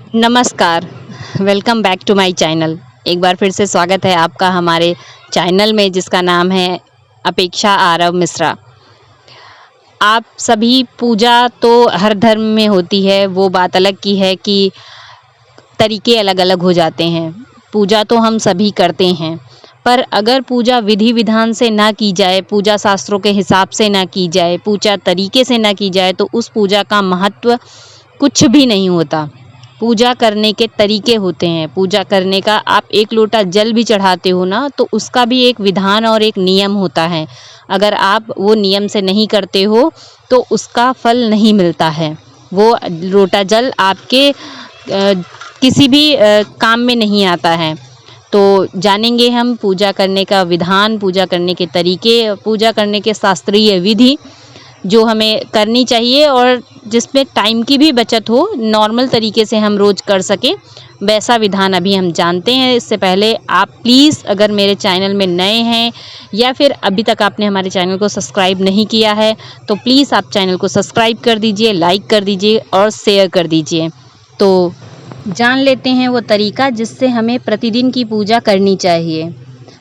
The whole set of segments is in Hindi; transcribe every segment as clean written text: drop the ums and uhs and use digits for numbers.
नमस्कार। Welcome back to my channel. एक बार फिर से स्वागत है आपका हमारे चैनल में, जिसका नाम है अपेक्षा आरव मिश्रा। आप सभी, पूजा तो हर धर्म में होती है, वो बात अलग की है कि तरीके अलग अलग हो जाते हैं। पूजा तो हम सभी करते हैं, पर अगर पूजा विधि विधान से ना की जाए, पूजा शास्त्रों के हिसाब से ना की जाए, पूजा तरीके से ना की जाए, तो उस पूजा का महत्व कुछ भी नहीं होता। पूजा करने के तरीके होते हैं। पूजा करने का, आप एक लोटा जल भी चढ़ाते हो ना, तो उसका भी एक विधान और एक नियम होता है। अगर आप वो नियम से नहीं करते हो तो उसका फल नहीं मिलता है। वो लोटा जल आपके किसी भी काम में नहीं आता है। तो जानेंगे हम पूजा करने का विधान, पूजा करने के तरीके, पूजा करने के शास्त्रीय विधि जो हमें करनी चाहिए और जिसमें टाइम की भी बचत हो, नॉर्मल तरीके से हम रोज़ कर सकें, वैसा विधान अभी हम जानते हैं। इससे पहले आप प्लीज़, अगर मेरे चैनल में नए हैं या फिर अभी तक आपने हमारे चैनल को सब्सक्राइब नहीं किया है, तो प्लीज़ आप चैनल को सब्सक्राइब कर दीजिए, लाइक कर दीजिए और शेयर कर दीजिए। तो जान लेते हैं वो तरीका जिससे हमें प्रतिदिन की पूजा करनी चाहिए।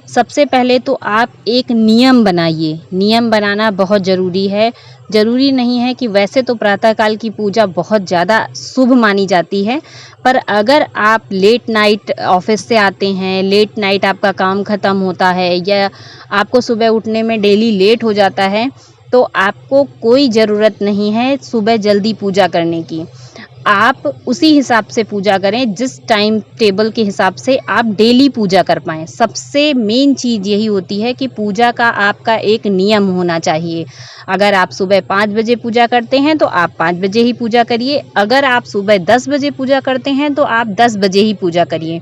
सबसे पहले तो आप एक नियम बनाइए। नियम बनाना बहुत ज़रूरी है। ज़रूरी नहीं है कि, वैसे तो प्रातःकाल की पूजा बहुत ज़्यादा शुभ मानी जाती है, पर अगर आप लेट नाइट ऑफिस से आते हैं, लेट नाइट आपका काम ख़त्म होता है या आपको सुबह उठने में डेली लेट हो जाता है, तो आपको कोई ज़रूरत नहीं है सुबह जल्दी पूजा करने की। आप उसी हिसाब से पूजा करें जिस टाइम टेबल के हिसाब से आप डेली पूजा कर पाएँ। सबसे मेन चीज़ यही होती है कि पूजा का आपका एक नियम होना चाहिए। अगर आप सुबह 5 बजे पूजा करते हैं तो आप 5 बजे ही पूजा करिए। अगर आप सुबह 10 बजे पूजा करते हैं तो आप 10 बजे ही पूजा करिए।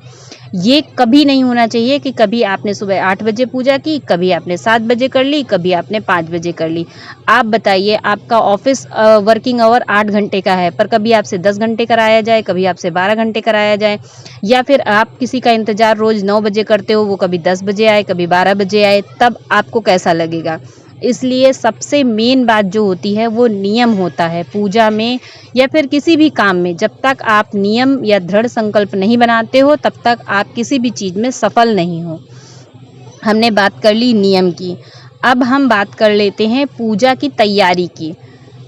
ये कभी नहीं होना चाहिए कि कभी आपने सुबह 8 बजे पूजा की, कभी आपने 7 बजे कर ली, कभी आपने 5 बजे कर ली। आप बताइए, आपका ऑफिस वर्किंग आवर 8 घंटे का है, पर कभी आपसे 10 घंटे कराया जाए, कभी आपसे 12 घंटे कराया जाए, या फिर आप किसी का इंतज़ार रोज़ 9 बजे करते हो, वो कभी 10 बजे आए, कभी 12 बजे आए, तब आपको कैसा लगेगा? इसलिए सबसे मेन बात जो होती है वो नियम होता है। पूजा में या फिर किसी भी काम में जब तक आप नियम या दृढ़ संकल्प नहीं बनाते हो, तब तक आप किसी भी चीज़ में सफल नहीं हो। हमने बात कर ली नियम की। अब हम बात कर लेते हैं पूजा की तैयारी की।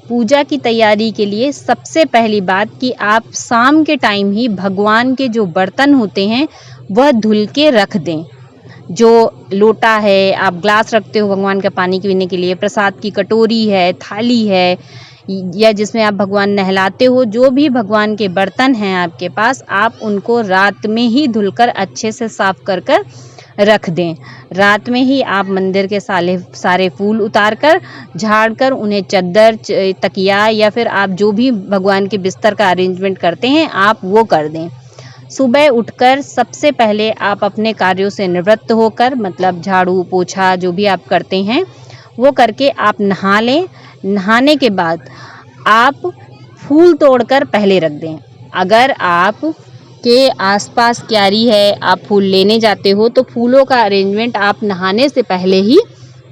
पूजा की तैयारी के लिए सबसे पहली बात कि आप शाम के टाइम ही भगवान के जो बर्तन होते हैं वह धुल के रख दें। जो लोटा है, आप ग्लास रखते हो भगवान का पानी पीने के लिए, प्रसाद की कटोरी है, थाली है, या जिसमें आप भगवान नहलाते हो, जो भी भगवान के बर्तन हैं आपके पास, आप उनको रात में ही धुलकर अच्छे से साफ कर कर रख दें। रात में ही आप मंदिर के सारे फूल उतार कर, झाड़ कर, उन्हें चद्दर, तकिया या फिर आप जो भी भगवान के बिस्तर का अरेंजमेंट करते हैं, आप वो कर दें। सुबह उठकर सबसे पहले आप अपने कार्यों से निवृत्त होकर, मतलब झाड़ू पोछा जो भी आप करते हैं वो करके आप नहा लें। नहाने के बाद आप फूल तोड़कर पहले रख दें। अगर आप के आसपास क्यारी है, आप फूल लेने जाते हो, तो फूलों का अरेंजमेंट आप नहाने से पहले ही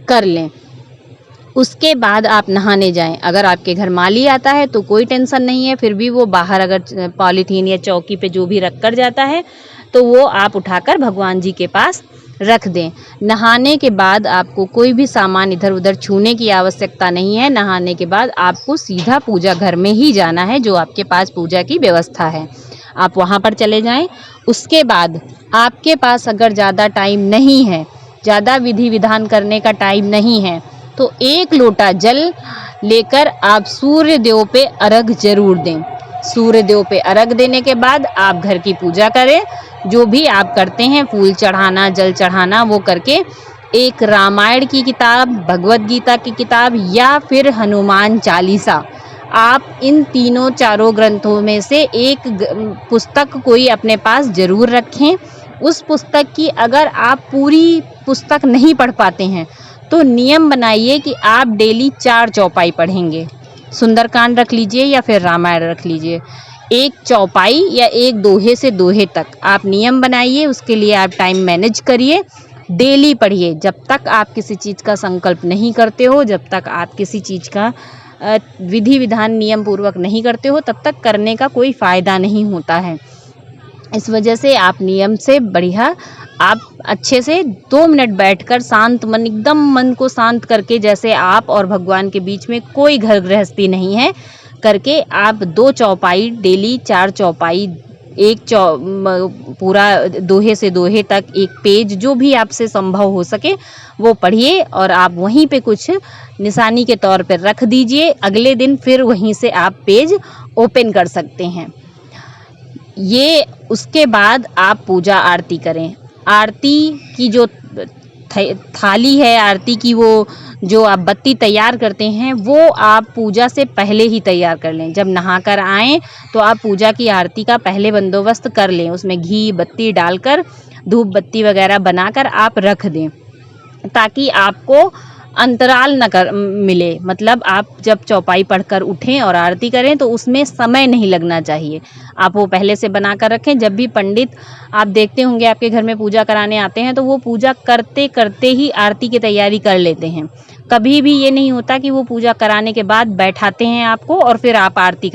कर लें। उसके बाद आप नहाने जाएं। अगर आपके घर माली आता है तो कोई टेंशन नहीं है, फिर भी वो बाहर अगर पॉलीथीन या चौकी पे जो भी रख कर जाता है तो वो आप उठाकर भगवान जी के पास रख दें। नहाने के बाद आपको कोई भी सामान इधर उधर छूने की आवश्यकता नहीं है। नहाने के बाद आपको सीधा पूजा घर में ही जाना है, जो आपके पास पूजा की व्यवस्था है, आप वहाँ पर चले जाएं। उसके बाद आपके पास अगर ज़्यादा टाइम नहीं है, ज़्यादा विधि विधान करने का टाइम नहीं है, तो 1 लोटा जल लेकर आप सूर्य देव पे अर्घ जरूर दें। सूर्य देव पे अर्घ देने के बाद आप घर की पूजा करें। जो भी आप करते हैं, फूल चढ़ाना, जल चढ़ाना, वो करके एक रामायण की किताब, भगवत गीता की किताब या फिर हनुमान चालीसा, आप इन तीनों चारों ग्रंथों में से एक पुस्तक कोई अपने पास जरूर रखें। उस पुस्तक की, अगर आप पूरी पुस्तक नहीं पढ़ पाते हैं तो नियम बनाइए कि आप डेली 4 चौपाई पढ़ेंगे। सुंदरकांड रख लीजिए या फिर रामायण रख लीजिए। 1 चौपाई या 1 दोहे से दोहे तक आप नियम बनाइए। उसके लिए आप टाइम मैनेज करिए, डेली पढ़िए। जब तक आप किसी चीज़ का संकल्प नहीं करते हो, जब तक आप किसी चीज़ का विधि विधान नियम पूर्वक नहीं करते हो, तब तक करने का कोई फ़ायदा नहीं होता है। इस वजह से आप नियम से बढ़िया आप अच्छे से 2 मिनट बैठकर शांत मन, एकदम मन को शांत करके, जैसे आप और भगवान के बीच में कोई घर गृहस्थी नहीं है, करके आप 2 चौपाई डेली, 4 चौपाई, पूरा दोहे से दोहे तक एक पेज, जो भी आपसे संभव हो सके वो पढ़िए और आप वहीं पे कुछ निशानी के तौर पर रख दीजिए। अगले दिन फिर वहीं से आप पेज ओपन कर सकते हैं। ये उसके बाद आप पूजा आरती करें। आरती की जो थाली है, आरती की वो जो आप बत्ती तैयार करते हैं, वो आप पूजा से पहले ही तैयार कर लें। जब नहाकर आएँ तो आप पूजा की आरती का पहले बंदोबस्त कर लें। उसमें घी बत्ती डालकर, धूप बत्ती वगैरह बनाकर आप रख दें, ताकि आपको अंतराल न कर मिले। मतलब आप जब चौपाई पढ़कर उठें और आरती करें तो उसमें समय नहीं लगना चाहिए। आप वो पहले से बना कर रखें। जब भी पंडित, आप देखते होंगे आपके घर में पूजा कराने आते हैं, तो वो पूजा करते करते ही आरती की तैयारी कर लेते हैं। कभी भी ये नहीं होता कि वो पूजा कराने के बाद बैठाते हैं आपको और फिर आप आरती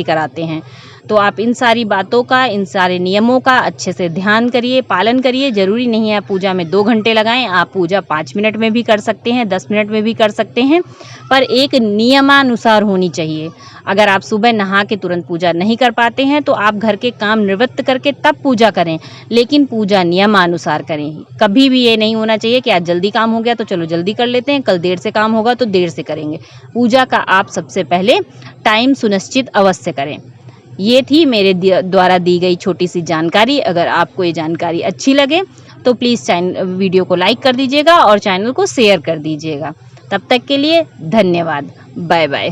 कराते हैं। तो आप इन सारी बातों का, इन सारे नियमों का अच्छे से ध्यान करिए, पालन करिए। ज़रूरी नहीं है आप पूजा में 2 घंटे लगाएं, आप पूजा 5 मिनट में भी कर सकते हैं, 10 मिनट में भी कर सकते हैं, पर एक नियमानुसार होनी चाहिए। अगर आप सुबह नहा के तुरंत पूजा नहीं कर पाते हैं तो आप घर के काम निवृत्त करके तब पूजा करें, लेकिन पूजा नियमानुसार करें। कभी भी ये नहीं होना चाहिए कि आज जल्दी काम हो गया तो चलो जल्दी कर लेते हैं, कल देर से काम होगा तो देर से करेंगे। पूजा का आप सबसे पहले टाइम सुनिश्चित अवश्य करें। ये थी मेरे द्वारा दी गई छोटी सी जानकारी। अगर आपको ये जानकारी अच्छी लगे तो प्लीज़ वीडियो को लाइक कर दीजिएगा और चैनल को शेयर कर दीजिएगा। तब तक के लिए धन्यवाद। Bye bye.